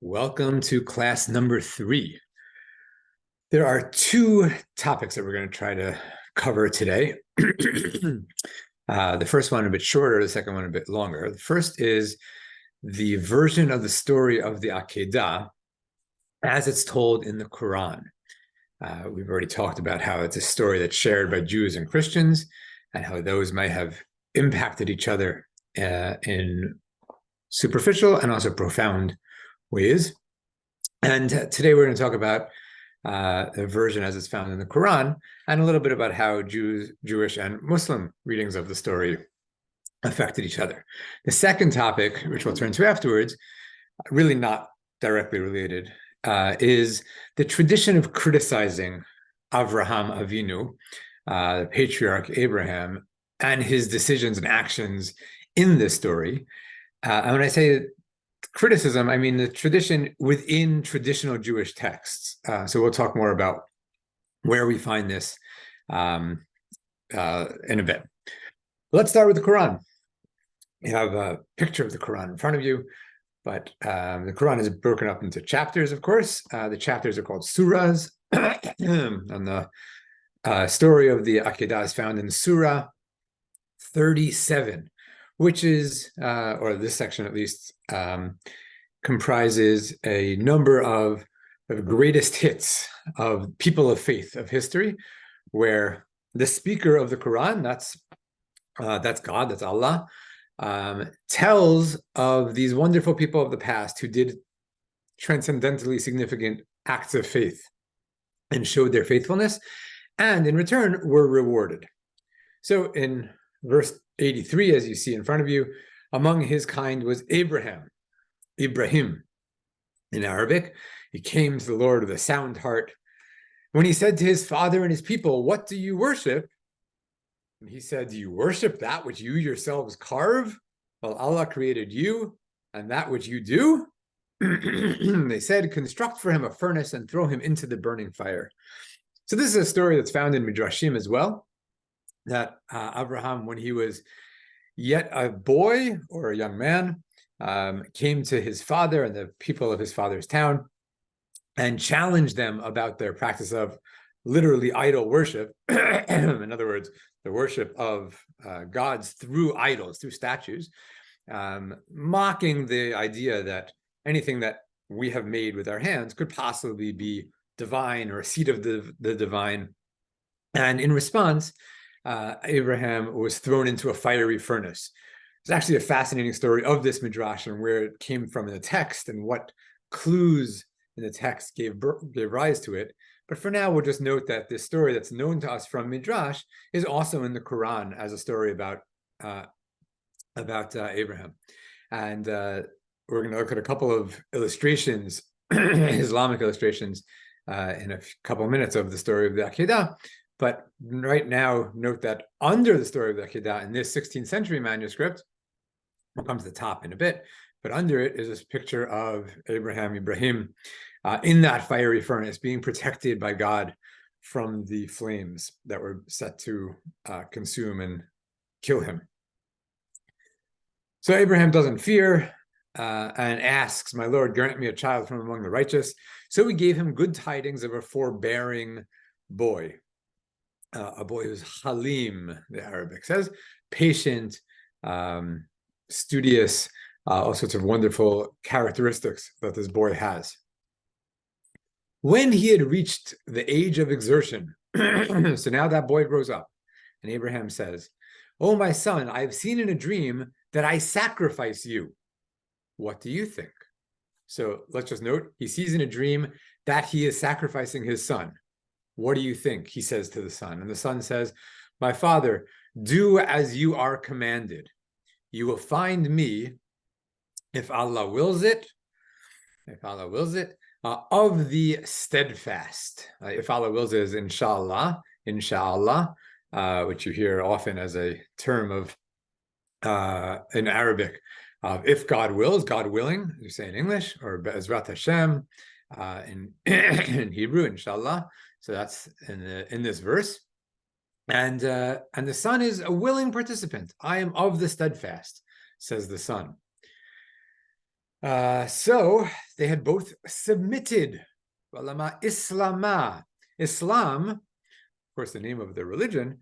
Welcome to class number 3. There are two topics that we're going to try to cover today. The first one a bit shorter, the second one a bit longer. The first is the version of the story of the Akedah as it's told in the Quran. We've already talked about how it's a story that's shared by Jews and Christians and how those might have impacted each other in superficial and also profound ways. And today we're going to talk about the version as it's found in the Quran and a little bit about how Jewish and Muslim readings of the story affected each other. The second topic, which we'll turn to afterwards, really not directly related, is the tradition of criticizing Avraham Avinu, the patriarch Abraham, and his decisions and actions in this story. And when I say criticism, I mean the tradition within traditional Jewish texts. So we'll talk more about where we find this in a bit. Let's start with the Quran. You have a picture of the Quran in front of you, but the Quran is broken up into chapters, of course. The chapters are called surahs, and the story of the Akedah is found in Surah 37, which is, or this section at least, comprises a number of greatest hits of people of faith of history, where the speaker of the Quran, that's God, that's Allah, tells of these wonderful people of the past who did transcendently significant acts of faith and showed their faithfulness, and in return were rewarded. So in verse 83, as you see in front of you, among his kind was Ibrahim in Arabic. He came to the Lord with a sound heart. When he said to his father and his people, "What do you worship?" And he said, "Do you worship that which you yourselves carve? Well, Allah created you and that which you do." They said, "Construct for him a furnace and throw him into the burning fire." So this is a story that's found in Midrashim as well, that Abraham, when he was yet a boy or a young man, came to his father and the people of his father's town and challenged them about their practice of literally idol worship. In other words, the worship of gods through idols, through statues, mocking the idea that anything that we have made with our hands could possibly be divine or a seed of the divine. And in response, Abraham was thrown into a fiery furnace. It's actually a fascinating story of this midrash and where it came from in the text and what clues in the text gave rise to it. But for now, we'll just note that this story that's known to us from midrash is also in the Quran as a story about Abraham. And we're going to look at a couple of illustrations, Islamic illustrations, in a couple of minutes of the story of the Akedah. But right now, note that under the story of the Akedah in this 16th century manuscript, we'll come to the top in a bit, but under it is this picture of Ibrahim, in that fiery furnace, being protected by God from the flames that were set to consume and kill him. So Abraham doesn't fear and asks, "My Lord, grant me a child from among the righteous." So we gave him good tidings of a forbearing boy. A boy who's halim, the Arabic says, patient, studious, all sorts of wonderful characteristics that this boy has. When he had reached the age of exertion, so now that boy grows up, and Abraham says, "Oh, my son, I have seen in a dream that I sacrifice you. What do you think?" So let's just note, he sees in a dream that he is sacrificing his son. "What do you think?" he says to the son. And the son says, "My father, do as you are commanded. You will find me, if Allah wills it, of the steadfast." If Allah wills it is inshallah, which you hear often as a term of in Arabic. If God wills, God willing, you say in English, or Be'ezrat Hashem in Hebrew, inshallah. So that's in this verse. And the son is a willing participant. "I am of the steadfast," says the son. So they had both submitted. Walama Islama. Islam, of course, the name of the religion,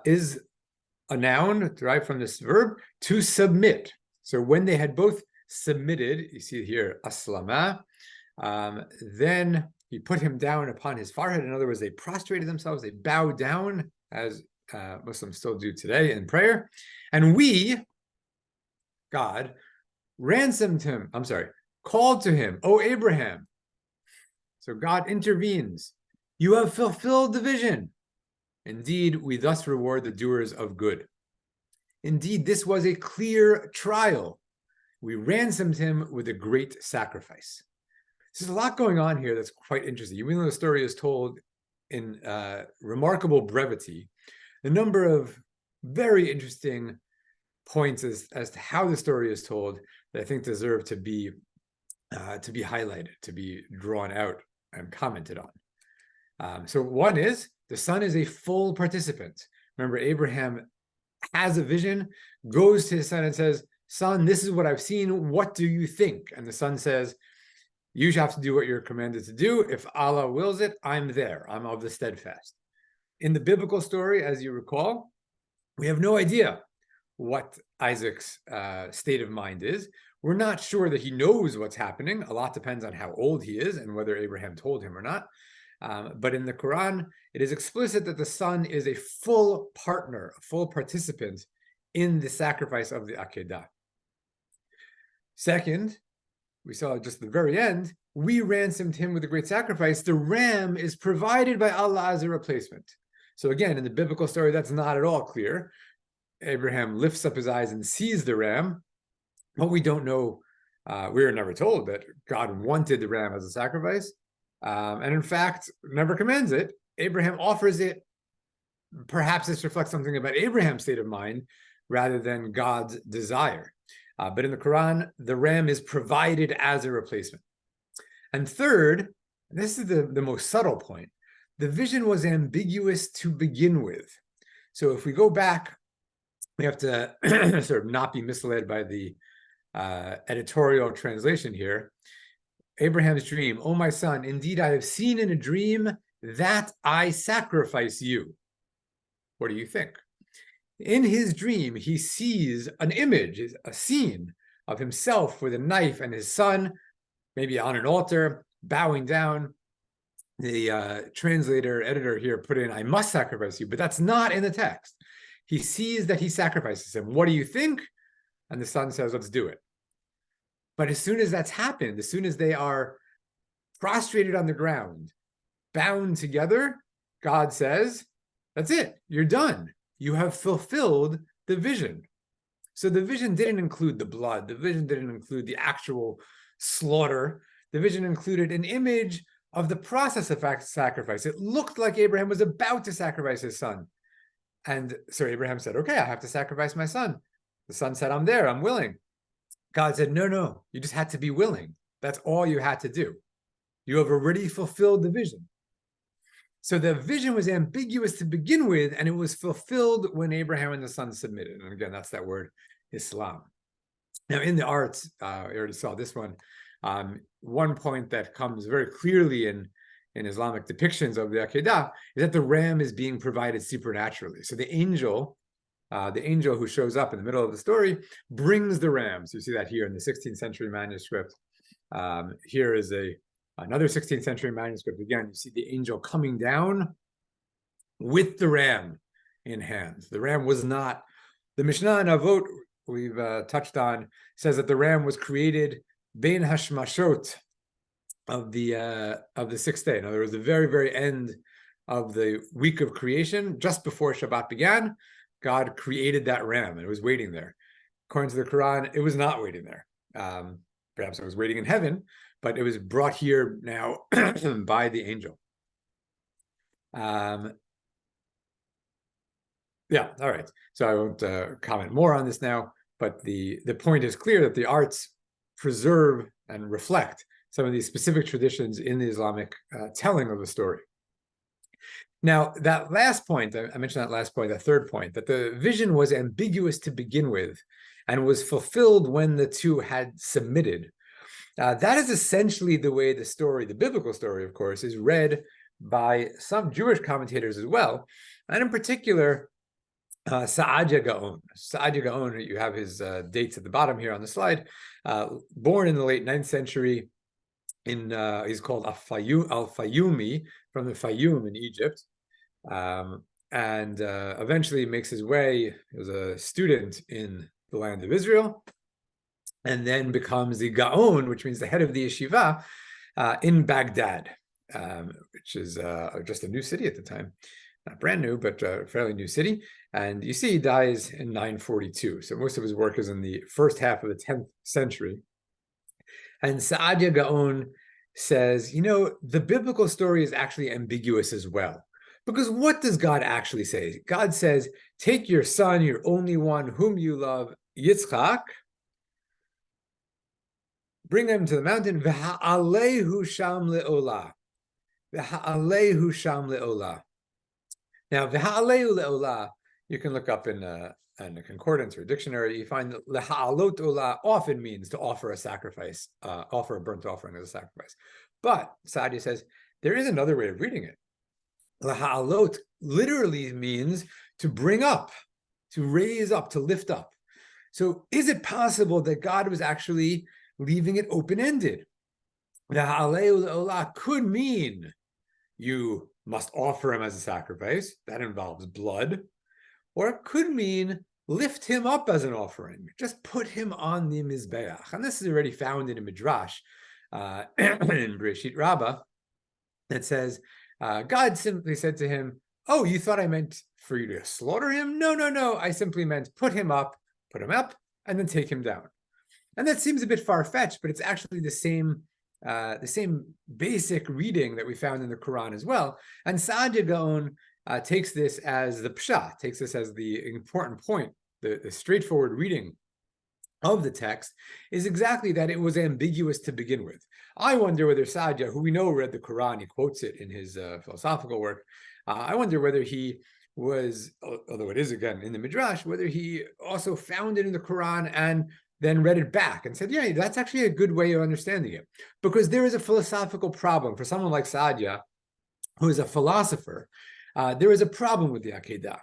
is a noun derived from this verb, to submit. So when they had both submitted, you see here, aslama, then he put him down upon his forehead. In other words, they prostrated themselves, they bowed down, as Muslims still do today in prayer. And we, God, called to him, O Abraham. So God intervenes. You have fulfilled the vision. Indeed, we thus reward the doers of good. Indeed, this was a clear trial. We ransomed him with a great sacrifice. There's a lot going on here that's quite interesting. Even though the story is told in remarkable brevity, a number of very interesting points as to how the story is told that I think deserve to be highlighted, to be drawn out and commented on. So one is, the son is a full participant. Remember, Abraham has a vision, goes to his son and says, son, this is what I've seen. What do you think? And the son says, you have to do what you're commanded to do. If Allah wills it, I'm there. I'm of the steadfast. In the biblical story, as you recall, we have no idea what Isaac's state of mind is. We're not sure that he knows what's happening. A lot depends on how old he is and whether Abraham told him or not. But in the Quran, it is explicit that the son is a full partner, a full participant in the sacrifice of the Akedah. Second, we saw just at the very end, we ransomed him with a great sacrifice. The ram is provided by Allah as a replacement. So again, in the biblical story, that's not at all clear. Abraham lifts up his eyes and sees the ram, but we don't know, we were never told that God wanted the ram as a sacrifice, and in fact, never commands it. Abraham offers it. Perhaps this reflects something about Abraham's state of mind rather than God's desire. But in the Quran, the ram is provided as a replacement. And third, this is the most subtle point, the vision was ambiguous to begin with. So if we go back, we have to sort of not be misled by the editorial translation here. Abraham's dream, oh my son, indeed I have seen in a dream that I sacrifice you. What do you think? In his dream, he sees an image, a scene of himself with a knife and his son, maybe on an altar, bowing down. The translator, editor here put in, I must sacrifice you, but that's not in the text. He sees that he sacrifices him. What do you think? And the son says, let's do it. But as soon as that's happened, as soon as they are prostrated on the ground, bound together, God says, that's it, you're done. You have fulfilled the vision. So the vision didn't include the blood. The vision didn't include the actual slaughter. The vision included an image of the process of sacrifice. It looked like Abraham was about to sacrifice his son. And so Abraham said, okay, I have to sacrifice my son. The son said, I'm there, I'm willing. God said, no, you just had to be willing. That's all you had to do. You have already fulfilled the vision. So the vision was ambiguous to begin with, and it was fulfilled when Abraham and the son submitted. And again, that's that word, Islam. Now, in the arts, we already saw this one. One point that comes very clearly in Islamic depictions of the Akedah is that the ram is being provided supernaturally. So the angel who shows up in the middle of the story brings the ram. So you see that here in the 16th century manuscript. Here is another 16th century manuscript. Again, you see the angel coming down with the ram in hand. The ram was not, the Mishnah in Avot we've touched on says that the ram was created bein hashmashot of the sixth day. In other words, the very, very end of the week of creation, just before Shabbat began, God created that ram and it was waiting there. According to the Quran, it was not waiting there. Perhaps it was waiting in heaven, but it was brought here now by the angel. Yeah, all right. So I won't comment more on this now, but the point is clear that the arts preserve and reflect some of these specific traditions in the Islamic telling of the story. Now, that last point, I mentioned that last point, that third point, that the vision was ambiguous to begin with and was fulfilled when the two had submitted. That is essentially the way the story, the biblical story, of course, is read by some Jewish commentators as well, and in particular, Saadia Gaon. Saadia Gaon, you have his dates at the bottom here on the slide, born in the late 9th century. He's called Al-Fayyumi, from the Fayyum in Egypt, and eventually makes his way as a student in the land of Israel, and then becomes the Gaon, which means the head of the yeshiva, in Baghdad, which is just a new city at the time. Not brand new, but a fairly new city. And you see he dies in 942. So most of his work is in the first half of the 10th century. And Saadia Gaon says, the biblical story is actually ambiguous as well. Because what does God actually say? God says, take your son, your only one, whom you love, Yitzchak, bring him to the mountain, v'ha'alehu sham le'olah. V'ha'alehu sham le'olah. Now, v'ha'alehu le'olah, you can look up in a concordance or a dictionary. You find that leha'alot olah often means to offer a sacrifice, offer a burnt offering as a sacrifice. But Saadia says there is another way of reading it. Leha'alot literally means to bring up, to raise up, to lift up. So is it possible that God was actually leaving it open-ended? Leha'alehu le'olah could mean you must offer him as a sacrifice. That involves blood. Or it could mean lift him up as an offering. Just put him on the Mizbeach. And this is already found in a Midrash in Breshit Rabbah that says, God simply said to him, oh, you thought I meant for you to slaughter him? No. I simply meant put him up, and then take him down. And that seems a bit far-fetched, but it's actually the same basic reading that we found in the Quran as well. And Saadia Gaon takes this as the pshat, takes this as the important point. The straightforward reading of the text is exactly that it was ambiguous to begin with. I wonder whether Saadia, who we know read the Quran, he quotes it in his philosophical work, I wonder whether he was, although it is again in the Midrash, whether he also found it in the Quran and then read it back and said, yeah, that's actually a good way of understanding it. Because there is a philosophical problem for someone like Saadia, who is a philosopher. There is a problem with the Akedah.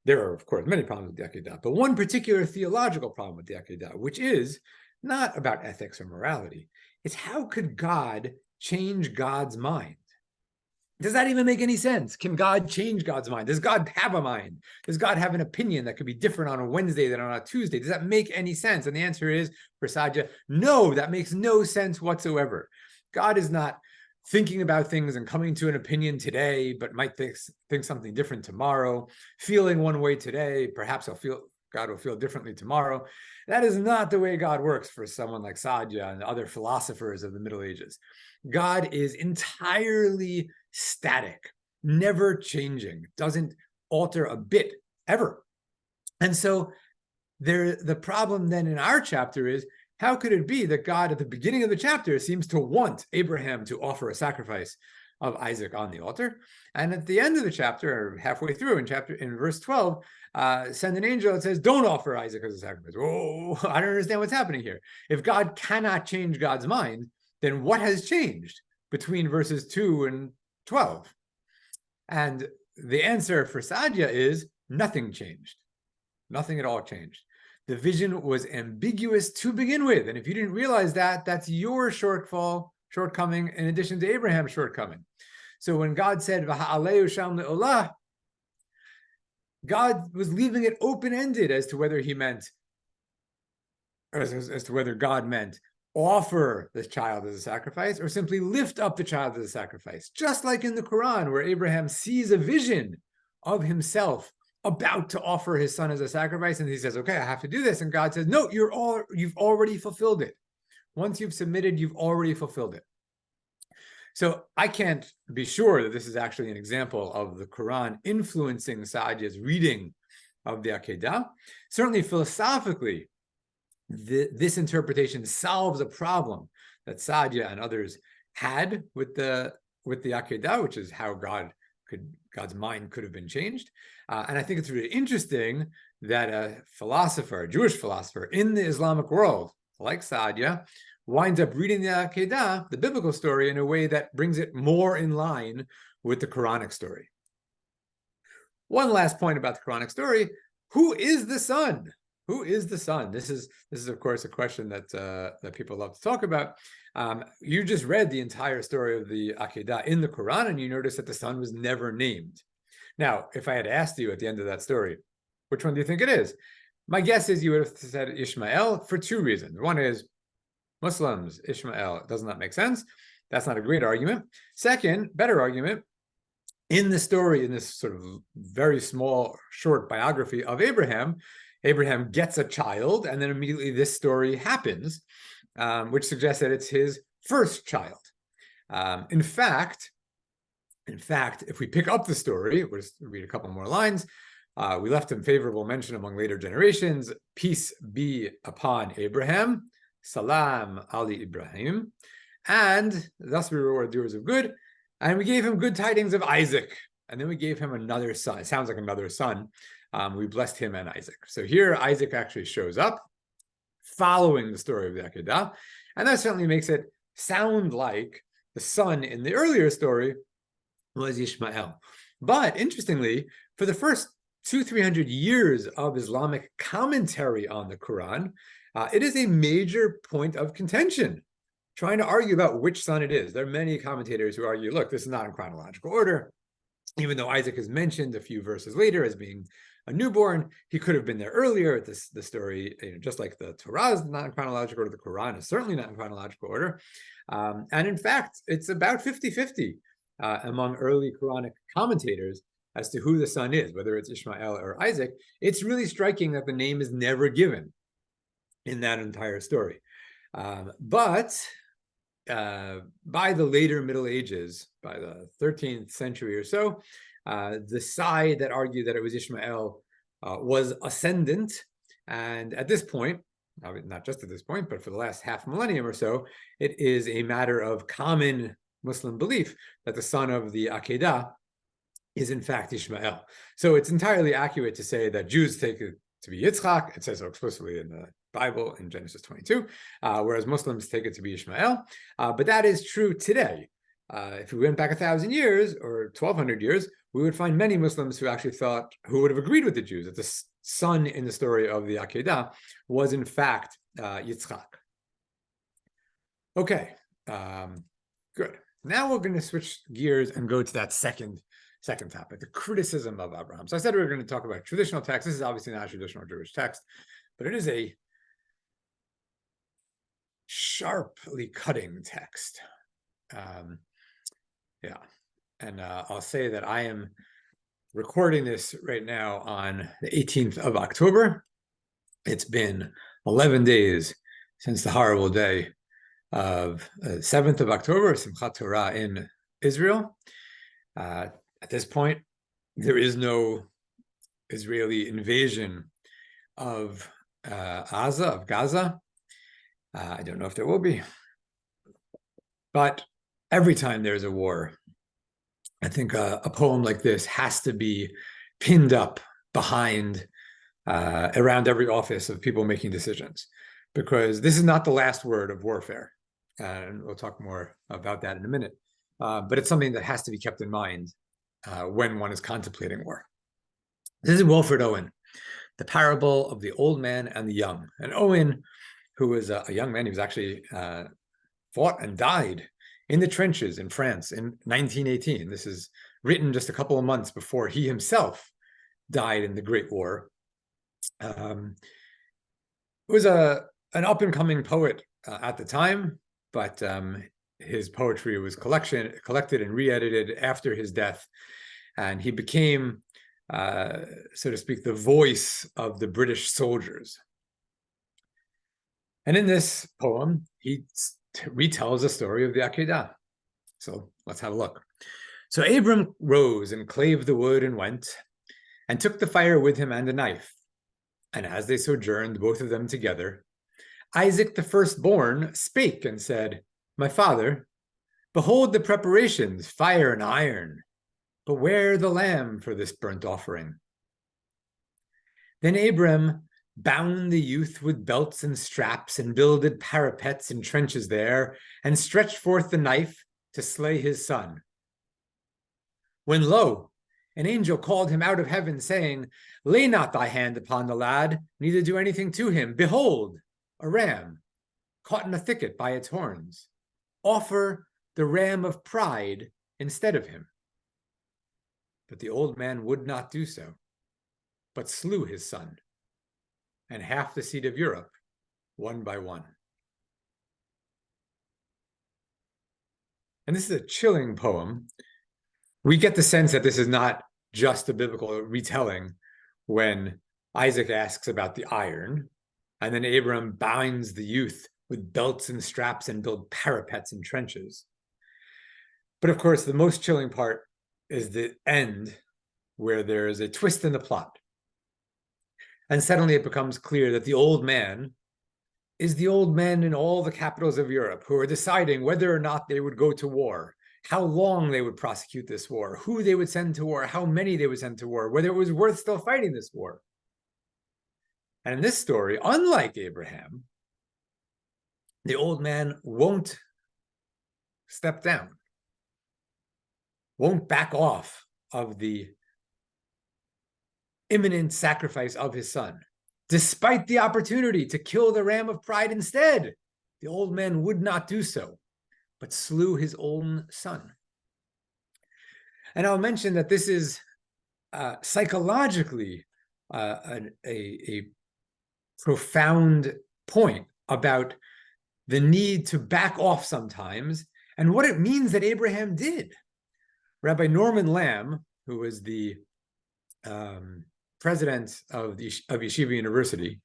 There are, of course, many problems with the Akedah, but one particular theological problem with the Akedah, which is not about ethics or morality. It's how could God change God's mind? Does that even make any sense? Can God change God's mind? Does God have a mind? Does God have an opinion that could be different on a Wednesday than on a Tuesday? Does that make any sense? And the answer is, for Saadia, no, that makes no sense whatsoever. God is not thinking about things and coming to an opinion today, but might think something different tomorrow, feeling one way today, perhaps God will feel differently tomorrow. That is not the way God works for someone like Saadia and other philosophers of the Middle Ages. God is entirely static, never changing, doesn't alter a bit, ever. And so the problem then in our chapter is, how could it be that God at the beginning of the chapter seems to want Abraham to offer a sacrifice of Isaac on the altar, and at the end of the chapter, or halfway through in verse 12, send an angel that says, don't offer Isaac as a sacrifice? Oh, I don't understand what's happening here. If God cannot change God's mind, then what has changed between verses 2 and 12? And the answer for Saadia is nothing changed. Nothing at all changed. The vision was ambiguous to begin with. And if you didn't realize that, that's your shortcoming, in addition to Abraham's shortcoming. So when God said, V'ha'alehu sham le'olah, God was leaving it open-ended as to whether he meant, as to whether God meant offer the child as a sacrifice or simply lift up the child as a sacrifice. Just like in the Quran, where Abraham sees a vision of himself about to offer his son as a sacrifice, and he says, okay, I have to do this. And God says, no, you've already fulfilled it. Once you've submitted, you've already fulfilled it. So I can't be sure that this is actually an example of the Quran influencing Saadia's reading of the Akedah. Certainly philosophically, this interpretation solves a problem that Saadia and others had with the Akedah, which is how God's mind could have been changed. And I think it's really interesting that a Jewish philosopher in the Islamic world, like Saadia, winds up reading the Akedah, the biblical story, in a way that brings it more in line with the Quranic story. One last point about the Quranic story: who is the son? Who is the son? This is of course a question that people love to talk about. You just read the entire story of the Akedah in the Quran, and you notice that the son was never named. Now, if I had asked you at the end of that story, which one do you think it is? My guess is you would have said Ishmael for two reasons. One is Muslims, Ishmael does not make sense. That's not a great argument. Second, better argument, in the story, in this sort of very small, short biography of Abraham, Abraham gets a child, and then immediately this story happens, which suggests that it's his first child. In fact, if we pick up the story, we'll just read a couple more lines. We left him favorable mention among later generations. Peace be upon Abraham. Salam ali Ibrahim. And thus we reward doers of good. And we gave him good tidings of Isaac. And then we gave him another son. It sounds like another son. We blessed him and Isaac. So here Isaac actually shows up following the story of the Akedah. And that certainly makes it sound like the son in the earlier story was Ishmael. But interestingly, for the first 200-300 years of Islamic commentary on the Quran, it is a major point of contention, trying to argue about which son it is. There are many commentators who argue, look, this is not in chronological order. Even though Isaac is mentioned a few verses later as being a newborn, he could have been there earlier. The story, just like the Torah is not in chronological order, the Quran is certainly not in chronological order. And in fact, it's about 50-50 among early Quranic commentators as to who the son is, whether it's Ishmael or Isaac. It's really striking that the name is never given in that entire story. But by the later Middle Ages, by the 13th century or so, the side that argued that it was Ishmael was ascendant. And at this point, not just at this point, but for the last half millennium or so, it is a matter of common Muslim belief that the son of the Akedah is in fact Ishmael. So it's entirely accurate to say that Jews take it to be Yitzchak. It says so explicitly in the Bible in Genesis 22, whereas Muslims take it to be Ishmael. But that is true today. If we went back 1,000 years or 1,200 years, we would find many Muslims who actually who would have agreed with the Jews that the son in the story of the Akedah was in fact Yitzchak. Okay, good. Now we're going to switch gears and go to that second topic, the criticism of Abraham. So I said we were going to talk about traditional text. This is obviously not a traditional Jewish text, but it is a sharply cutting text. Yeah, and I'll say that I am recording this right now on the 18th of October. It's been 11 days since the horrible day of 7th of October, Simchat Torah in Israel. At this point, there is no Israeli invasion of Gaza. I don't know if there will be. But every time there's a war, I think a poem like this has to be pinned up behind, around every office of people making decisions, because this is not the last word of warfare. And we'll talk more about that in a minute. But it's something that has to be kept in mind when one is contemplating war. This is Wilfred Owen, the parable of the old man and the young. And Owen, who was a young man, he was actually fought and died in the trenches in France in 1918. This is written just a couple of months before he himself died in the Great War. Was an up-and-coming poet at the time, but his poetry was collected and re-edited after his death, and he became, so to speak, the voice of the British soldiers. And in this poem, he retells the story of the Akedah. So let's have a look. So Abram rose and clave the wood and went, and took the fire with him and a knife. And as they sojourned, both of them together, Isaac the firstborn spake and said, My father, behold the preparations, fire and iron, but where the lamb for this burnt offering? Then Abram bound the youth with belts and straps, and builded parapets and trenches there, and stretched forth the knife to slay his son. When lo, an angel called him out of heaven, saying, Lay not thy hand upon the lad, neither do anything to him. Behold, a ram, caught in a thicket by its horns. Offer the ram of pride instead of him. But the old man would not do so, but slew his son, and half the seed of Europe, one by one. And this is a chilling poem. We get the sense that this is not just a biblical retelling when Isaac asks about the iron, and then Abram binds the youth with belts and straps and build parapets and trenches. But of course, the most chilling part is the end, where there is a twist in the plot. And suddenly it becomes clear that the old man is the old men in all the capitals of Europe who are deciding whether or not they would go to war, how long they would prosecute this war, who they would send to war, how many they would send to war, whether it was worth still fighting this war. And in this story, unlike Abraham, the old man won't step down, won't back off of the imminent sacrifice of his son. Despite the opportunity to kill the ram of pride instead, the old man would not do so, but slew his own son. And I'll mention that this is psychologically a profound point about the need to back off sometimes and what it means that Abraham did. Rabbi Norman Lamb, who was the president of Yeshiva University,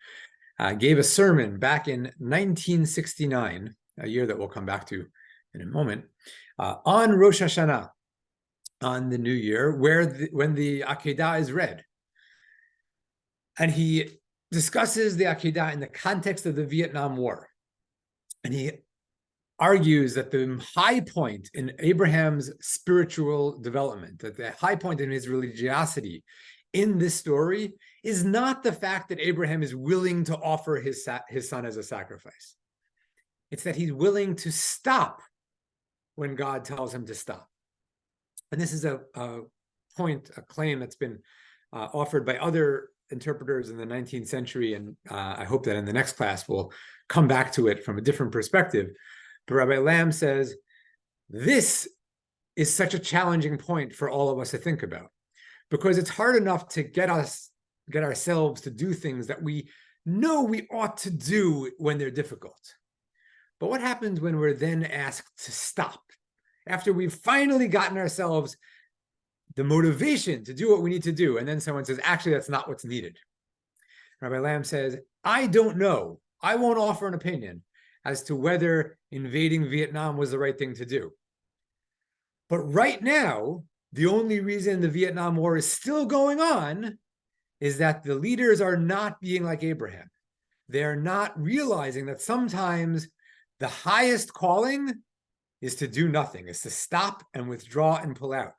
gave a sermon back in 1969, a year that we'll come back to in a moment, on Rosh Hashanah, on the new year, when the Akedah is read. And he discusses the Akedah in the context of the Vietnam War. And he argues that the high point in Abraham's spiritual development, that the high point in his religiosity in this story is not the fact that Abraham is willing to offer his son as a sacrifice. It's that he's willing to stop when God tells him to stop. And this is a claim that's been offered by other interpreters in the 19th century, and I hope that in the next class we'll come back to it from a different perspective. But Rabbi Lamb says, this is such a challenging point for all of us to think about, because it's hard enough to get ourselves to do things that we know we ought to do when they're difficult. But what happens when we're then asked to stop? After we've finally gotten ourselves the motivation to do what we need to do, and then someone says, actually, that's not what's needed. Rabbi Lamb says, I don't know. I won't offer an opinion as to whether invading Vietnam was the right thing to do. But right now, the only reason the Vietnam War is still going on is that the leaders are not being like Abraham. They're not realizing that sometimes the highest calling is to do nothing, is to stop and withdraw and pull out.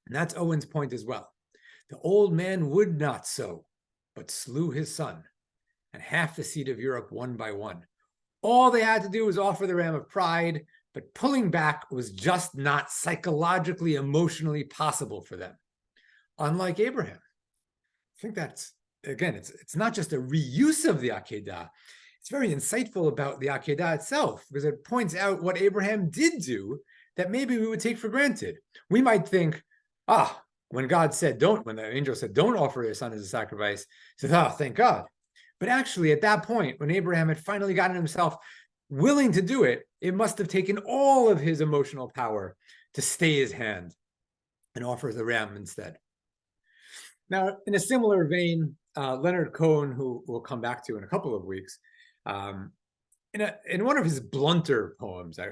And that's Owen's point as well. The old man would not so, but slew his son, and half the seed of Europe one by one. All they had to do was offer the ram of pride, but pulling back was just not psychologically, emotionally possible for them. Unlike Abraham. I think that's, again, it's not just a reuse of the Akedah. It's very insightful about the Akedah itself, because it points out what Abraham did do that maybe we would take for granted. We might think, when God said when the angel said, don't offer your son as a sacrifice, he said, thank God. But actually, at that point, when Abraham had finally gotten himself willing to do it, it must have taken all of his emotional power to stay his hand and offer the ram instead. Now, in a similar vein, Leonard Cohen, who we'll come back to in a couple of weeks, in one of his blunter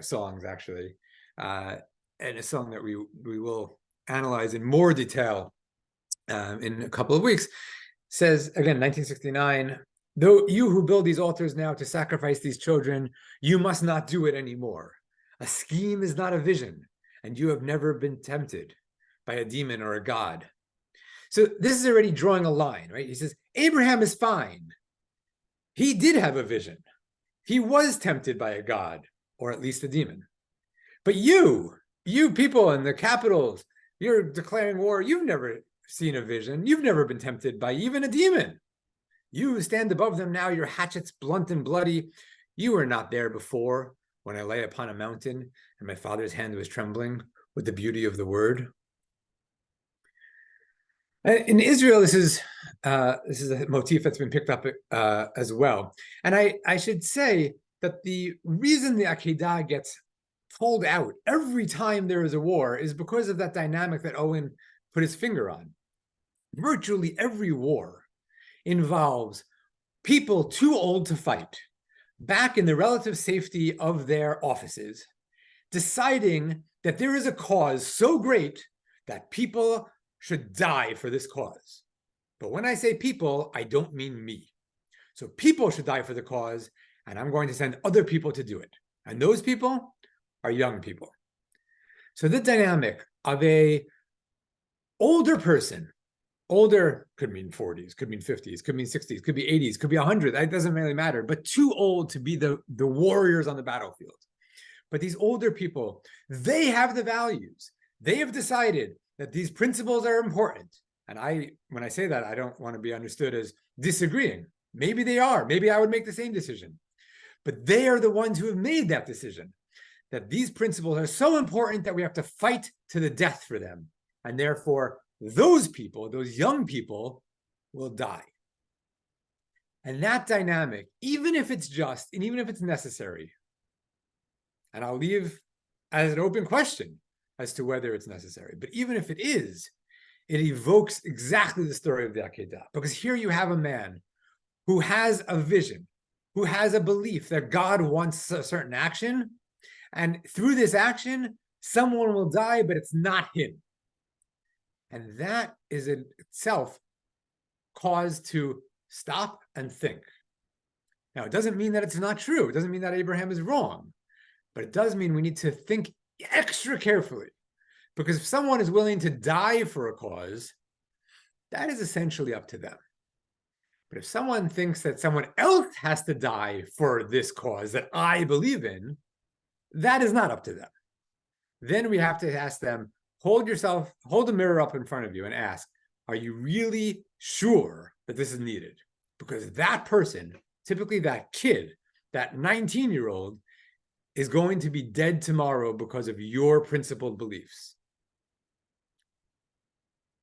songs, actually, and a song that we will analyze in more detail in a couple of weeks, says, again, 1969, though you who build these altars now to sacrifice these children, you must not do it anymore. A scheme is not a vision, and you have never been tempted by a demon or a god. So this is already drawing a line, right? He says, Abraham is fine. He did have a vision. He was tempted by a god, or at least a demon. But you people in the capitals, you're declaring war. You've never seen a vision. You've never been tempted by even a demon. You stand above them now, your hatchets blunt and bloody. You were not there before when I lay upon a mountain and my father's hand was trembling with the beauty of the word. In Israel, this is a motif that's been picked up as well. And I should say that the reason the Akedah gets pulled out every time there is a war is because of that dynamic that Owen put his finger on. Virtually every war involves people too old to fight, back in the relative safety of their offices, deciding that there is a cause so great that people should die for this cause. But when I say people, I don't mean me. So people should die for the cause, and I'm going to send other people to do it. And those people are young people. So the dynamic of a older person, older could mean 40s, could mean 50s, could mean 60s, could be 80s, could be 100, that doesn't really matter, but too old to be the warriors on the battlefield. But these older people, they have the values. They have decided that these principles are important. And when I say that, I don't want to be understood as disagreeing. Maybe they are. Maybe I would make the same decision. But they are the ones who have made that decision, that these principles are so important that we have to fight to the death for them. And therefore, those people, those young people, will die. And that dynamic, even if it's just, and even if it's necessary, and I'll leave as an open question as to whether it's necessary, but even if it is, it evokes exactly the story of the Akedah. Because here you have a man who has a vision, who has a belief that God wants a certain action, and through this action, someone will die, but it's not him. And that is in itself cause to stop and think. Now, it doesn't mean that it's not true. It doesn't mean that Abraham is wrong. But it does mean we need to think extra carefully. Because if someone is willing to die for a cause, that is essentially up to them. But if someone thinks that someone else has to die for this cause that I believe in, that is not up to them. Then we have to ask them, hold the mirror up in front of you and ask, are you really sure that this is needed? Because that person, typically that kid, that 19-year-old, is going to be dead tomorrow because of your principled beliefs.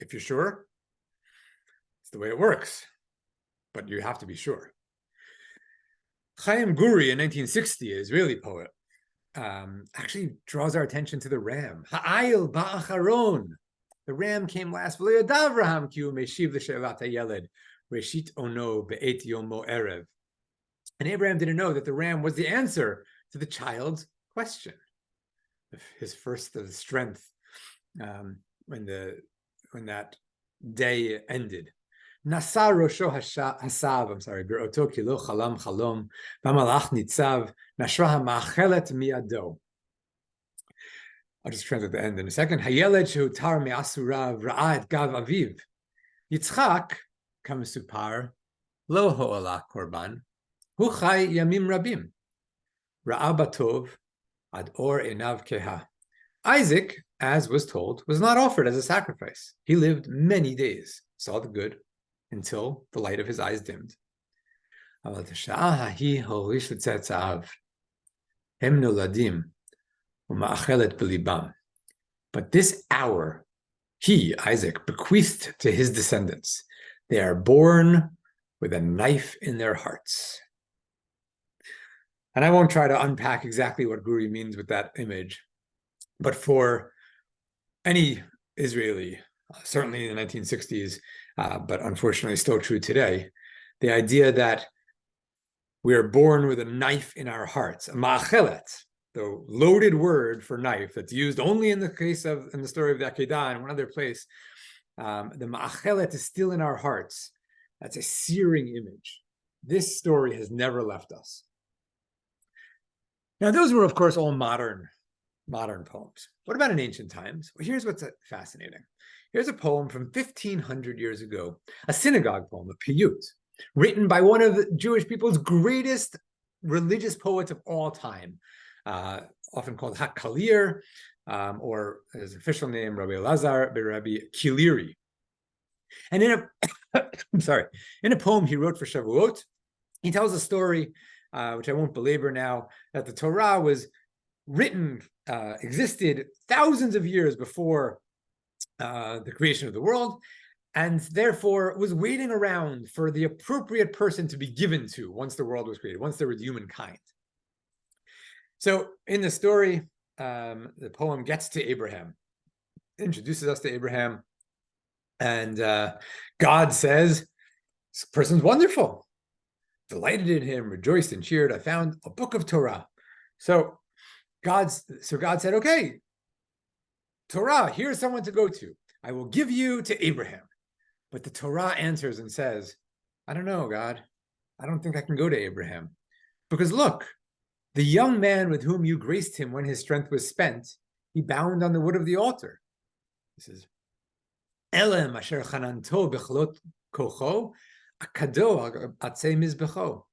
If you're sure, it's the way it works, but you have to be sure. Chaim Guri, a 1960 Israeli poet, actually draws our attention to the ram. Ha'ayil ba'acharon. The ram came last. Avraham ki hu meshiv l'she'elat hayeled reshit ono be'et yomo erev. And Abraham didn't know that the ram was the answer to the child's question. His first of strength when that day ended. Nasar rosho hasav, I'm sorry, beroto kilo chalam chalom, v'malach nitzav, nashra ha'ma'achelet miyado. I'll just translate the end in a second. Hayeled shehutar me'asurav ra'at gav aviv. Yitzchak, kamesupar, lo ho'ala korban, hu chai yamim rabim. Ra'a batov ad or enav keha. Isaac, as was told, was not offered as a sacrifice. He lived many days, saw the good, until the light of his eyes dimmed. But this hour, he, Isaac, bequeathed to his descendants. They are born with a knife in their hearts. And I won't try to unpack exactly what Guri means with that image, but for any Israeli, certainly in the 1960s, but unfortunately still true today, the idea that we are born with a knife in our hearts, a ma'achelet, the loaded word for knife that's used only in the story of the Akedah and one other place, the ma'achelet is still in our hearts. That's a searing image. This story has never left us. Now, those were, of course, all modern poems. What about in ancient times? Well, here's what's fascinating. Here's a poem from 1,500 years ago, a synagogue poem, a piyut, written by one of the Jewish people's greatest religious poets of all time, often called HaKalir, or his official name, Rabbi Elazar Rabbi Kiliri. And in a poem he wrote for Shavuot, he tells a story, which I won't belabor now, that the Torah was written, existed thousands of years before the creation of the world, and therefore was waiting around for the appropriate person to be given to once the world was created, once there was humankind. So in the story, the poem gets to Abraham, introduces us to Abraham, and God says, this person's wonderful. Delighted in him, rejoiced and cheered. I found a book of Torah. So God said, okay, Torah, here's someone to go to. I will give you to Abraham. But the Torah answers and says, I don't know, God. I don't think I can go to Abraham. Because look, the young man with whom you graced him when his strength was spent, he bound on the wood of the altar. This is Elem asher chananto bechlot kocho, akado atzei mizbecho.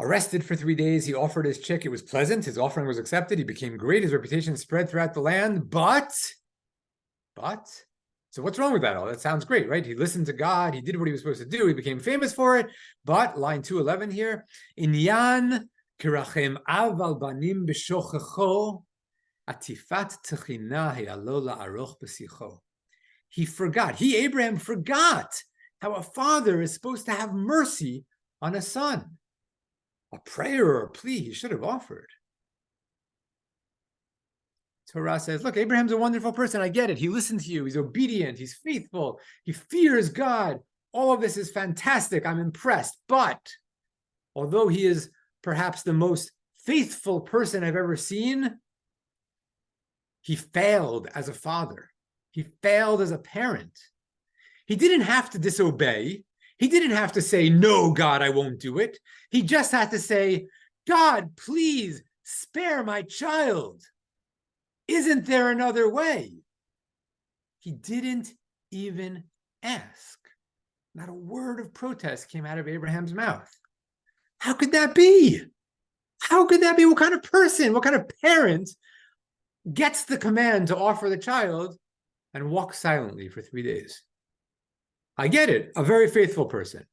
Arrested for 3 days, he offered his chick. It was pleasant. His offering was accepted. He became great. His reputation spread throughout the land. But, so what's wrong with that all? That sounds great, right? He listened to God. He did what he was supposed to do. He became famous for it. But, line 211 here, Inyan kirachem aval banim b'shochecho atifat techina he'alo la'aroch b'sicho. Abraham forgot how a father is supposed to have mercy on a son. A prayer or a plea he should have offered. Torah says, look, Abraham's a wonderful person. I get it. He listened to you. He's obedient. He's faithful. He fears God. All of this is fantastic. I'm impressed. But although he is perhaps the most faithful person I've ever seen, he failed as a father. He failed as a parent. He didn't have to disobey. He didn't have to say, no, God, I won't do it. He just had to say, God, please spare my child. Isn't there another way? He didn't even ask. Not a word of protest came out of Abraham's mouth. How could that be? How could that be? What kind of person, what kind of parent gets the command to offer the child and walk silently for 3 days? I get it, a very faithful person.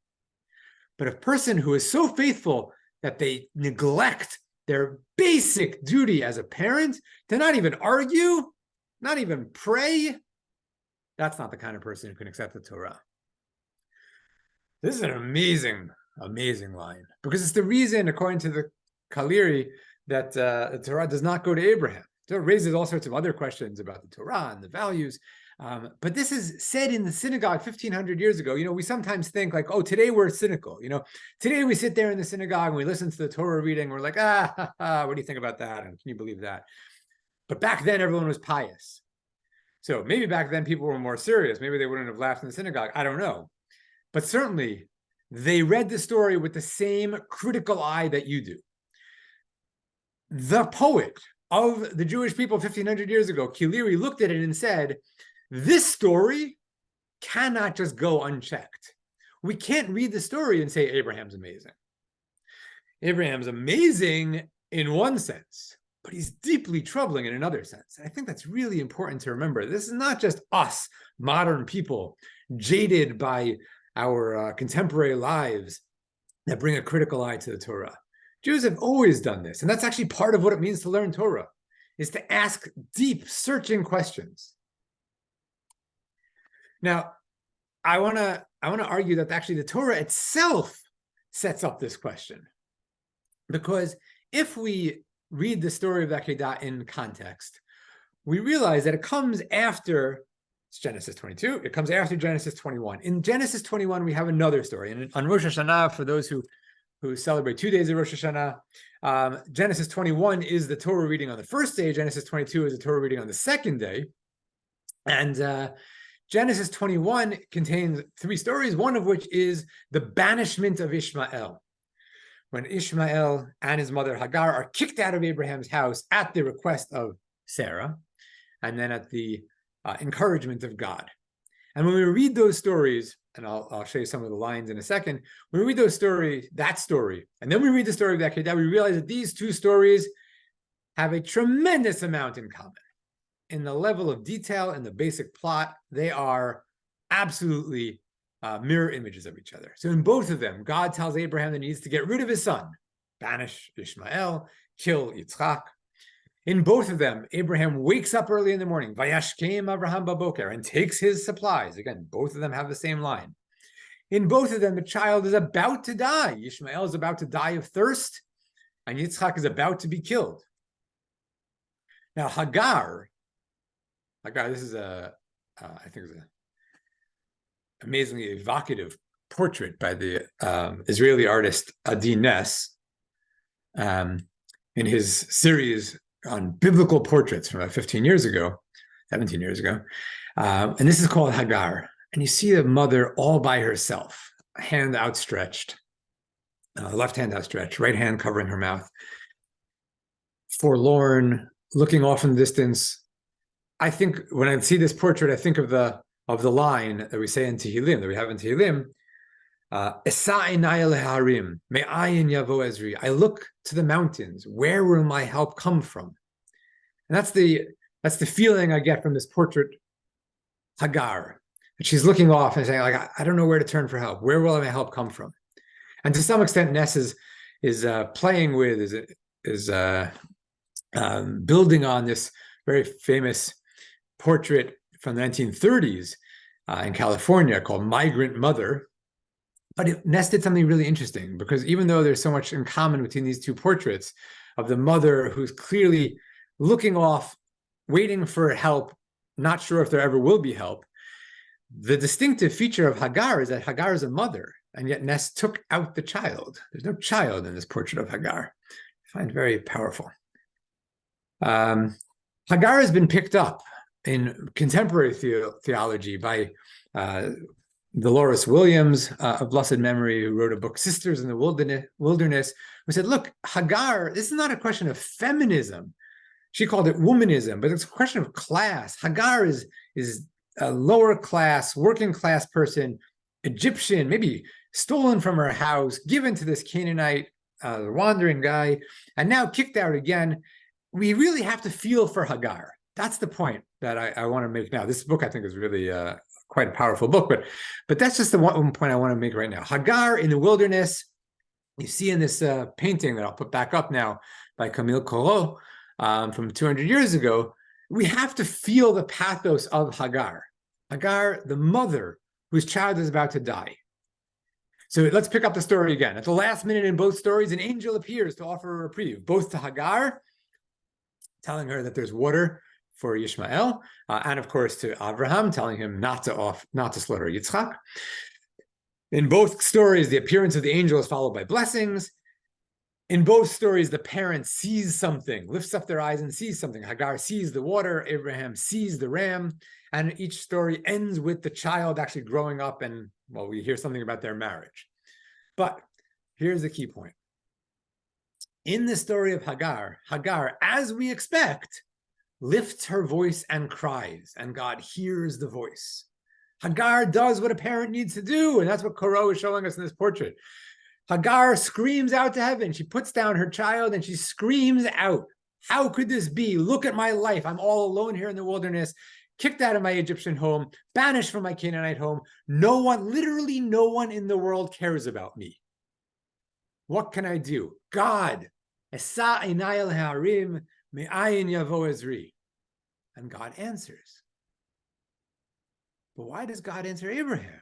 But a person who is so faithful that they neglect their basic duty as a parent to not even argue, not even pray, that's not the kind of person who can accept the Torah. This is an amazing, amazing line, because it's the reason, according to the Kaliri, that the Torah does not go to Abraham. So it raises all sorts of other questions about the Torah and the values. But this is said in the synagogue 1,500 years ago. You know, we sometimes think like, oh, today we're cynical. You know, today we sit there in the synagogue and we listen to the Torah reading. We're like, what do you think about that? And can you believe that? But back then, everyone was pious. So maybe back then people were more serious. Maybe they wouldn't have laughed in the synagogue. I don't know. But certainly they read the story with the same critical eye that you do. The poet of the Jewish people 1,500 years ago, Kiliri, looked at it and said, this story cannot just go unchecked. We can't read the story and say Abraham's amazing. Abraham's amazing in one sense, but he's deeply troubling in another sense. And I think that's really important to remember. This is not just us, modern people, jaded by our contemporary lives, that bring a critical eye to the Torah. Jews have always done this, and that's actually part of what it means to learn Torah, is to ask deep, searching questions. Now, I want to argue that actually the Torah itself sets up this question, because if we read the story of the Akedah in context, we realize that it comes after Genesis 22. It comes after Genesis 21. In Genesis 21, we have another story, and on Rosh Hashanah, for those who celebrate 2 days of Rosh Hashanah, Genesis 21 is the Torah reading on the first day. Genesis 22 is the Torah reading on the second day, and Genesis 21 contains 3 stories, one of which is the banishment of Ishmael. When Ishmael and his mother Hagar are kicked out of Abraham's house at the request of Sarah, and then at the encouragement of God. And when we read those stories, and I'll show you some of the lines in a second, when we read those stories, that story, and then we read the story of the Akedah, we realize that these two stories have a tremendous amount in common. In the level of detail and the basic plot, they are absolutely mirror images of each other. So in both of them, God tells Abraham that he needs to get rid of his son, banish Ishmael, kill Yitzchak. In both of them, Abraham wakes up early in the morning, Vayashkem Abraham baboker, and takes his supplies. Again, both of them have the same line. In both of them, the child is about to die. Ishmael is about to die of thirst, and Yitzchak is about to be killed. Now, Hagar, this is I think it's an amazingly evocative portrait by the Israeli artist Adi Ness in his series on biblical portraits from about 17 years ago. And this is called Hagar. And you see the mother all by herself, hand outstretched, left hand outstretched, right hand covering her mouth, forlorn, looking off in the distance. I think when I see this portrait, I think of the line that we say in Tehillim, that we have in Tehillim, Esa einai leharim, me'ayin yavo ezri. I look to the mountains. Where will my help come from? And that's the feeling I get from this portrait, Hagar. And she's looking off and saying, like, I don't know where to turn for help. Where will my help come from? And to some extent, Ness is playing with, is building on this very famous portrait from the 1930s in California called Migrant Mother. But Ness did something really interesting, because even though there's so much in common between these two portraits of the mother who's clearly looking off, waiting for help, not sure if there ever will be help, the distinctive feature of Hagar is that Hagar is a mother, and yet Ness took out the child. There's no child in this portrait of Hagar. I find it very powerful. Hagar has been picked up in contemporary theology by Dolores Williams, of blessed memory, who wrote a book, Sisters in the Wilderness, who said, look, Hagar, this is not a question of feminism. She called it womanism, but it's a question of class. Hagar is a lower class, working class person, Egyptian, maybe stolen from her house, given to this Canaanite, wandering guy, and now kicked out again. We really have to feel for Hagar. That's the point that I want to make now. This book, I think, is really quite a powerful book, but that's just the one point I want to make right now. Hagar in the wilderness, you see in this painting that I'll put back up now by Camille Corot from 200 years ago. We have to feel the pathos of Hagar. Hagar, the mother whose child is about to die. So let's pick up the story again. At the last minute in both stories, an angel appears to offer a reprieve, both to Hagar, telling her that there's water for Ishmael, and of course to Abraham, telling him not to slaughter Yitzchak. In both stories, the appearance of the angel is followed by blessings. In both stories, the parent sees something, lifts up their eyes and sees something. Hagar sees the water, Abraham sees the ram, and each story ends with the child actually growing up, and, well, we hear something about their marriage. But here's the key point. In the story of Hagar, as we expect, lifts her voice and cries, and God hears the voice. Hagar does what a parent needs to do, and that's what Corot is showing us in this portrait. Hagar screams out to heaven. She puts down her child and she screams out, how could this be? Look at my life. I'm all alone here in the wilderness, kicked out of my Egyptian home, banished from my Canaanite home. No one, literally no one in the world cares about me. What can I do? God, Esa einai el ha'arim, me'ayin yavo ezri. And God answers. But why does God answer Abraham?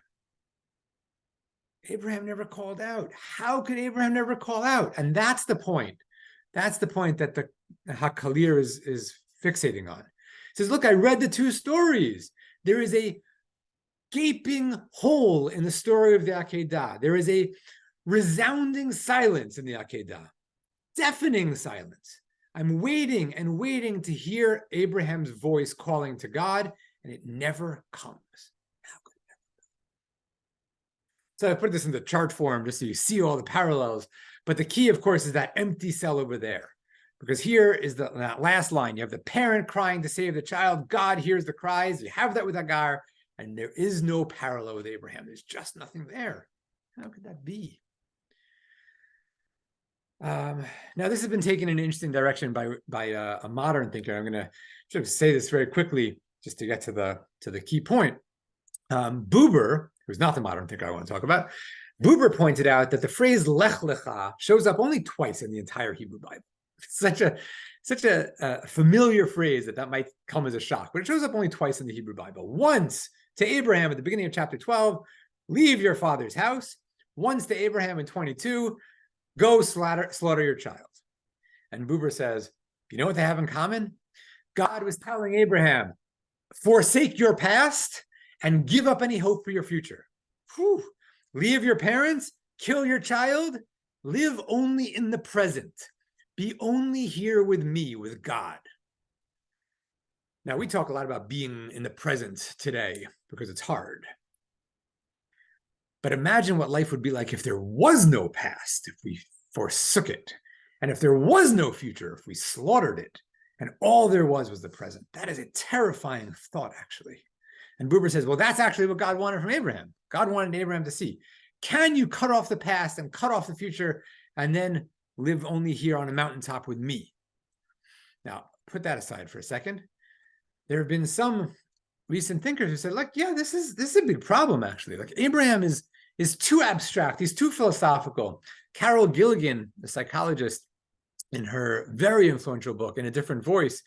Abraham never called out. How could Abraham never call out? And that's the point. That's the point that the Hakalir is fixating on. He says, look, I read the two stories. There is a gaping hole in the story of the Akedah. There is a resounding silence in the Akedah. Deafening silence. I'm waiting and waiting to hear Abraham's voice calling to God, and it never comes. So I put this in the chart form just so you see all the parallels. But the key, of course, is that empty cell over there. Because here is that last line. You have the parent crying to save the child. God hears the cries. You have that with Hagar. And there is no parallel with Abraham. There's just nothing there. How could that be? Now, this has been taken in an interesting direction by a modern thinker. I'm going to sort of say this very quickly just to get to the key point. Buber, who's not the modern thinker I want to talk about, Buber pointed out that the phrase Lech Lecha shows up only twice in the entire Hebrew Bible. It's such a familiar phrase that might come as a shock, but it shows up only twice in the Hebrew Bible. Once to Abraham at the beginning of chapter 12, leave your father's house. Once to Abraham in 22, go slaughter your child. And Buber says, you know what they have in common? God was telling Abraham, forsake your past and give up any hope for your future. Whew. Leave your parents, kill your child, live only in the present. Be only here with me, with God. Now, we talk a lot about being in the present today because it's hard. But imagine what life would be like if there was no past, if we forsook it, and if there was no future, if we slaughtered it, and all there was the present. That is a terrifying thought, actually. And Buber says, well, that's actually what God wanted from Abraham. God wanted Abraham to see, can you cut off the past and cut off the future and then live only here on a mountaintop with me? Now, put that aside for a second. There have been some recent thinkers who said, like, yeah, this is a big problem, actually. Like, Abraham is too abstract. He's too philosophical. Carol Gilligan, the psychologist, in her very influential book, In a Different Voice,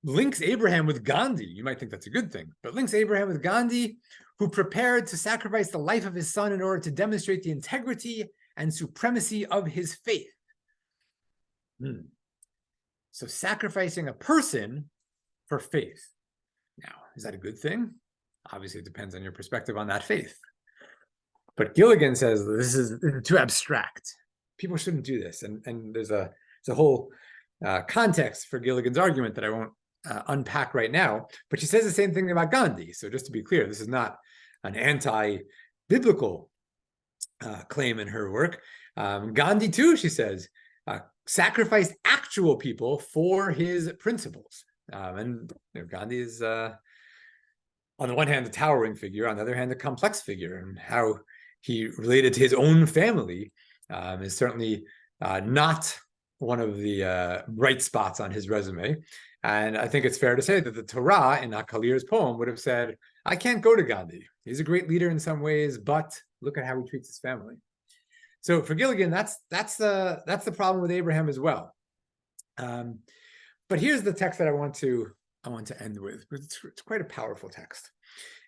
links Abraham with Gandhi. You might think that's a good thing, but links Abraham with Gandhi, who prepared to sacrifice the life of his son in order to demonstrate the integrity and supremacy of his faith. So sacrificing a person for faith. Now, is that a good thing? Obviously, it depends on your perspective on that faith. But Gilligan says this is too abstract. People shouldn't do this. And there's a whole context for Gilligan's argument that I won't unpack right now. But she says the same thing about Gandhi. So just to be clear, this is not an anti-biblical claim in her work. Gandhi, too, she says, sacrificed actual people for his principles. And Gandhi is, on the one hand, a towering figure, on the other hand, a complex figure. And how he related to his own family is certainly not one of the bright spots on his resume. And I think it's fair to say that the Torah in Akalir's poem would have said, I can't go to Gandhi. He's a great leader in some ways, but look at how he treats his family. So for Gilligan, that's the problem with Abraham as well. But here's the text that I want to end with. It's quite a powerful text.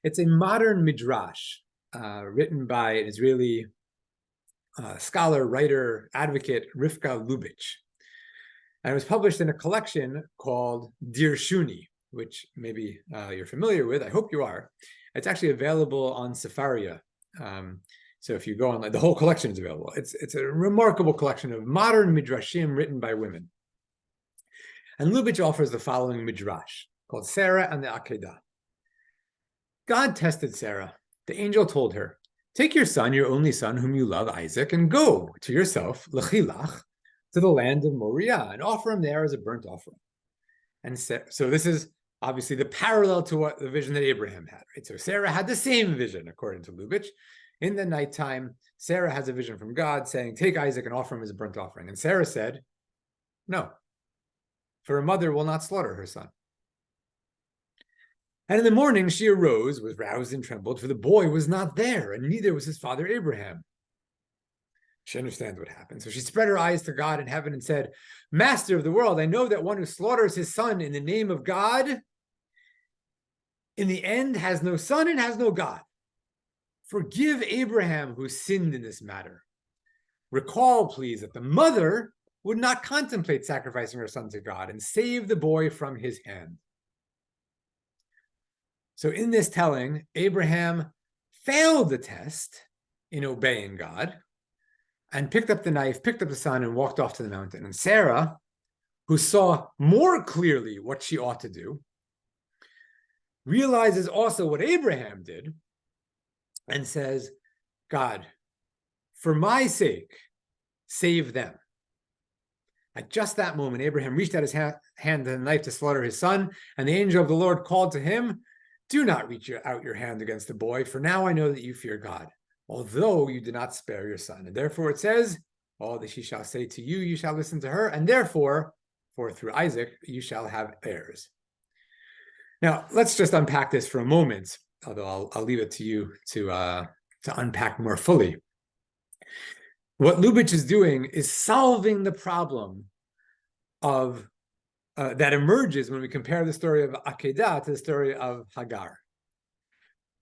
It's a modern midrash written by an Israeli scholar, writer, advocate, Rivka Lubitch. And it was published in a collection called Dirshuni, which maybe you're familiar with. I hope you are. It's actually available on Sefaria. So if you go online, the whole collection is available. It's a remarkable collection of modern midrashim written by women. And Lubitch offers the following midrash called Sarah and the Akedah. God tested Sarah. The angel told her, take your son, your only son, whom you love, Isaac, and go to yourself, Lechilach, to the land of Moriah, and offer him there as a burnt offering. And so this is obviously the parallel to what the vision that Abraham had, right? So Sarah had the same vision, according to Lubitch. In the nighttime, Sarah has a vision from God saying, take Isaac and offer him as a burnt offering. And Sarah said, no, for a mother will not slaughter her son. And in the morning she arose, was roused and trembled, for the boy was not there, and neither was his father Abraham. She understands what happened. So she spread her eyes to God in heaven and said, Master of the world, I know that one who slaughters his son in the name of God, in the end has no son and has no God. Forgive Abraham who sinned in this matter. Recall, please, that the mother would not contemplate sacrificing her son to God and save the boy from his hand. So in this telling, Abraham failed the test in obeying God and picked up the knife, picked up the son, and walked off to the mountain. And Sarah, who saw more clearly what she ought to do, realizes also what Abraham did and says, God, for my sake, save them. At just that moment, Abraham reached out his hand to the knife to slaughter his son, and the angel of the Lord called to him, Do not reach out your hand against the boy, for now I know that you fear God, although you did not spare your son. And therefore it says, all that she shall say to you, you shall listen to her, and therefore, for through Isaac, you shall have heirs. Now, let's just unpack this for a moment, although I'll leave it to you to unpack more fully. What Lubitsch is doing is solving the problem of that emerges when we compare the story of Akedah to the story of Hagar.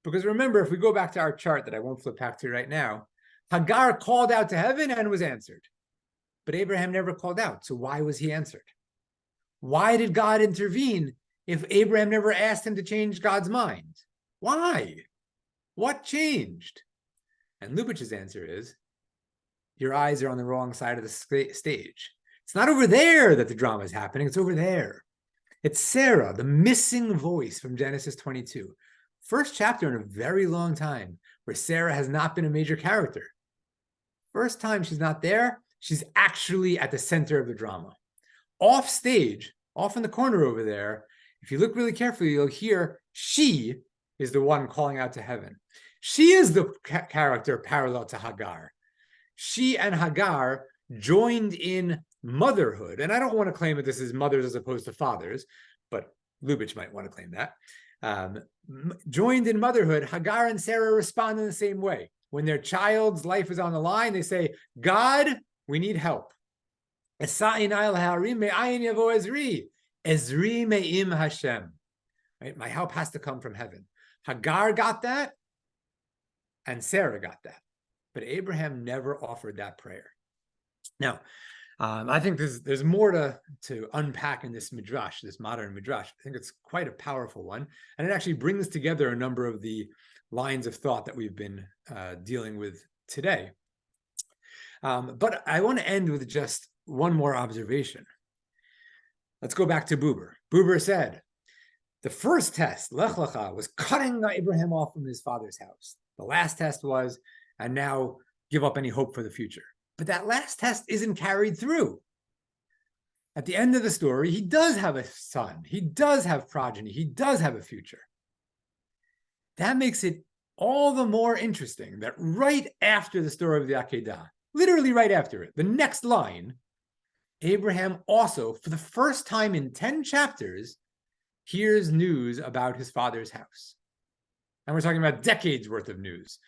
Because remember, if we go back to our chart that I won't flip back to right now, Hagar called out to heaven and was answered. But Abraham never called out. So why was he answered? Why did God intervene if Abraham never asked him to change God's mind? Why? What changed? And Lubitsch's answer is, your eyes are on the wrong side of the stage. It's not over there that the drama is happening. It's over there. It's Sarah, the missing voice from Genesis 22. First chapter in a very long time where Sarah has not been a major character. First time she's not there, she's actually at the center of the drama. Off stage, off in the corner over there, if you look really carefully, you'll hear she is the one calling out to heaven. She is the character parallel to Hagar. She and Hagar joined in motherhood. And I don't want to claim that this is mothers as opposed to fathers, but Lubitsch might want to claim that. Joined in motherhood, Hagar and Sarah respond in the same way. When their child's life is on the line, they say, God, we need help. Right? My help has to come from heaven. Hagar got that, and Sarah got that. But Abraham never offered that prayer. Now, I think there's more to unpack in this midrash, this modern midrash. I think it's quite a powerful one, and it actually brings together a number of the lines of thought that we've been dealing with today. But I want to end with just one more observation. Let's go back to Buber. Buber said, the first test, Lech Lecha, was cutting Abraham off from his father's house. The last test was, and now give up any hope for the future. But that last test isn't carried through. At the end of the story, he does have a son. He does have progeny. He does have a future. That makes it all the more interesting that right after the story of the Akedah, literally right after it, the next line, Abraham also, for the first time in 10 chapters, hears news about his father's house. And we're talking about decades worth of news.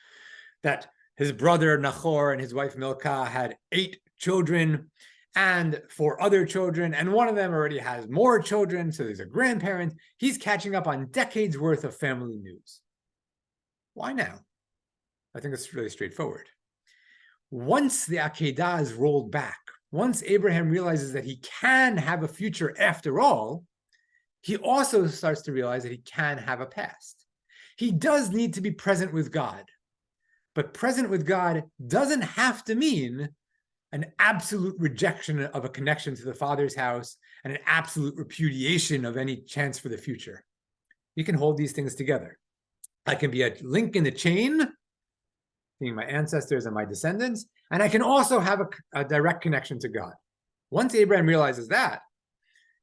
That his brother Nahor and his wife Milcah had 8 children and 4 other children, and one of them already has more children, so there's a grandparent. He's catching up on decades worth of family news. Why now? I think it's really straightforward. Once the Akedah is rolled back, once Abraham realizes that he can have a future after all, he also starts to realize that he can have a past. He does need to be present with God. But present with God doesn't have to mean an absolute rejection of a connection to the Father's house and an absolute repudiation of any chance for the future. You can hold these things together. I can be a link in the chain, being my ancestors and my descendants, and I can also have a direct connection to God. Once Abraham realizes that,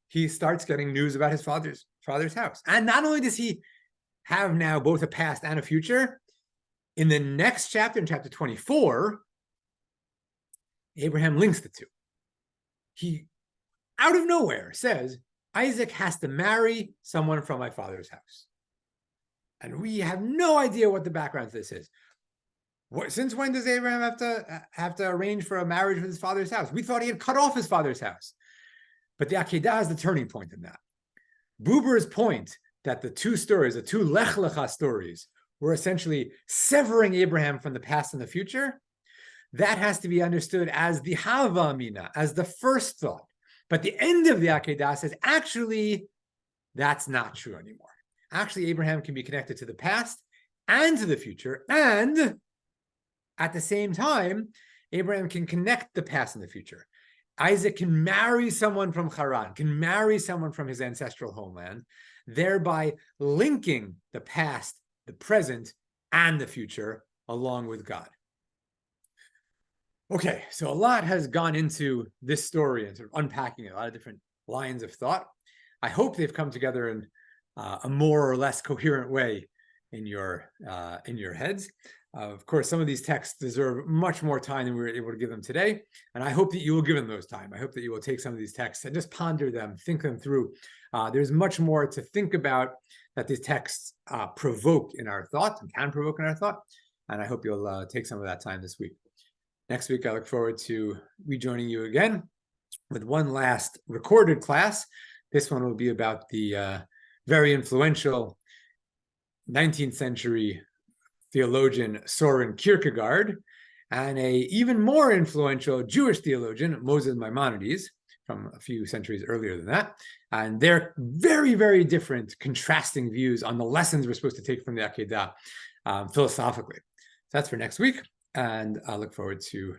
he starts getting news about his father's house. And not only does he have now both a past and a future, in the next chapter, in chapter 24, Abraham links the two. He, out of nowhere, says, Isaac has to marry someone from my father's house. And we have no idea what the background to this is. Since when does Abraham have to arrange for a marriage with his father's house? We thought he had cut off his father's house. But the Akedah is the turning point in that. Buber's point that the two stories, the two Lech Lecha stories, were essentially severing Abraham from the past and the future, that has to be understood as the Hava Amina, as the first thought. But the end of the Akedah says, actually, that's not true anymore. Actually, Abraham can be connected to the past and to the future, and at the same time, Abraham can connect the past and the future. Isaac can marry someone from Haran, can marry someone from his ancestral homeland, thereby linking the past, the present, and the future along with God. Okay, so a lot has gone into this story and sort of unpacking it, a lot of different lines of thought. I hope they've come together in a more or less coherent way in your heads. Of course, some of these texts deserve much more time than we were able to give them today, and I hope that you will give them those time. I hope that you will take some of these texts and just ponder them, think them through. There's much more to think about that these texts provoke in our thought and can provoke in our thought, and I hope you'll take some of that time this week. Next week, I look forward to rejoining you again with one last recorded class. This one will be about the very influential 19th century theologian Soren Kierkegaard and a even more influential Jewish theologian, Moses Maimonides, from a few centuries earlier than that. And their very, very different contrasting views on the lessons we're supposed to take from the Akedah philosophically. So that's for next week. And I look forward to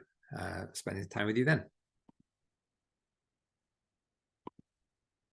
spending time with you then.